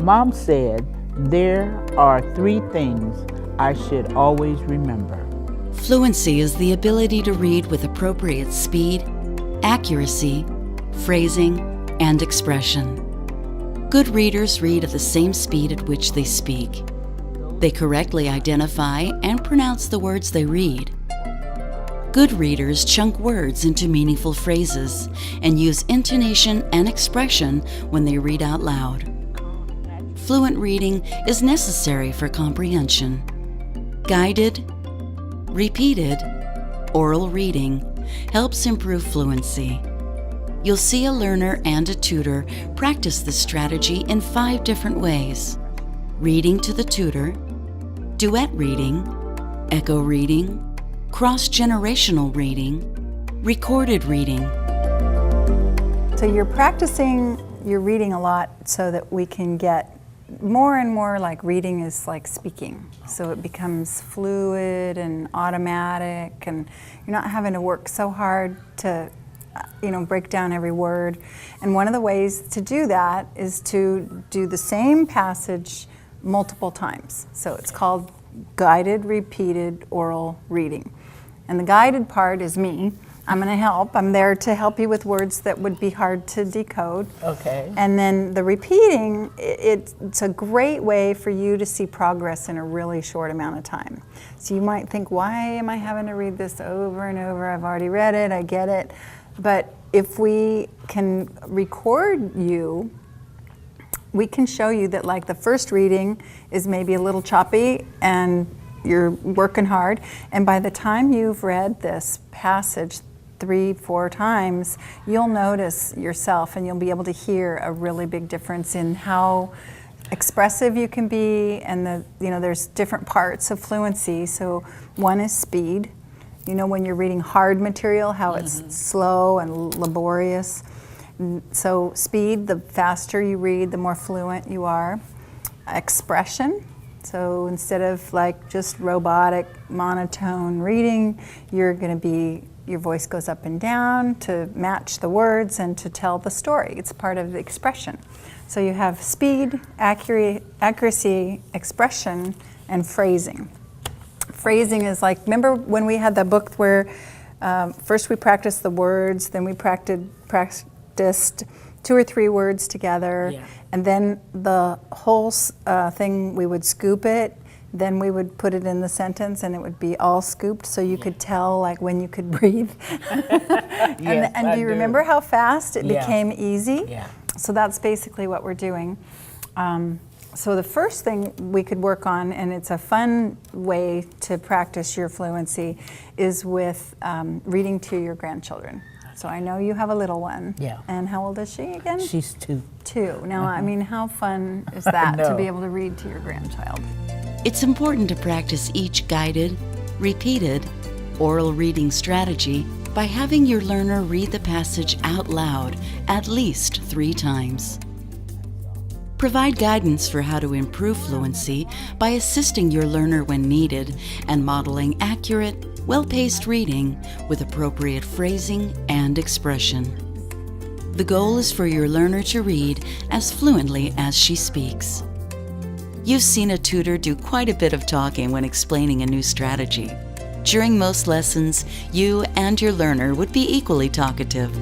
Mom said there are 3 things I should always remember. Fluency is the ability to read with appropriate speed, accuracy, phrasing, and expression. Good readers read at the same speed at which they speak. They correctly identify and pronounce the words they read. Good readers chunk words into meaningful phrases and use intonation and expression when they read out loud. Fluent reading is necessary for comprehension. Guided, repeated, oral reading helps improve fluency. You'll see a learner and a tutor practice this strategy in 5 different ways: reading to the tutor, duet reading, echo reading, cross-generational reading, recorded reading. So you're practicing your reading a lot so that we can get more and more like reading is like speaking. So it becomes fluid and automatic, and you're not having to work so hard to break down every word. And one of the ways to do that is to do the same passage multiple times. So it's called guided, repeated oral reading. And the guided part is me. I'm going to help. I'm there to help you with words that would be hard to decode. Okay. And then the repeating, it's a great way for you to see progress in a really short amount of time. So you might think, why am I having to read this over and over? I've already read it, I get it. But if we can record you, we can show you that like the first reading is maybe a little choppy and you're working hard. And by the time you've read this passage 3-4 times, you'll notice yourself and you'll be able to hear a really big difference in how expressive you can be. And there's different parts of fluency. So one is speed. When you're reading hard material, how it's slow and laborious. So speed, the faster you read, the more fluent you are. Expression. So instead of like just robotic, monotone reading, your voice goes up and down to match the words and to tell the story. It's part of the expression. So you have speed, accuracy, expression, and phrasing. Phrasing is like, remember when we had the book where first we practiced the words, then we practiced 2 or 3 words together, and then the whole thing, we would scoop it, then we would put it in the sentence and it would be all scooped so you could tell like when you could breathe. And do you remember how fast it became easy? Yeah. So that's basically what we're doing. So the first thing we could work on, and it's a fun way to practice your fluency, is with reading to your grandchildren. So I know you have a little one. Yeah. And how old is she again? She's 2. 2. Now, I mean, how fun is that to be able to read to your grandchild? It's important to practice each guided, repeated, oral reading strategy by having your learner read the passage out loud at least 3 times. Provide guidance for how to improve fluency by assisting your learner when needed and modeling accurate, well-paced reading with appropriate phrasing and expression. The goal is for your learner to read as fluently as she speaks. You've seen a tutor do quite a bit of talking when explaining a new strategy. During most lessons, you and your learner would be equally talkative.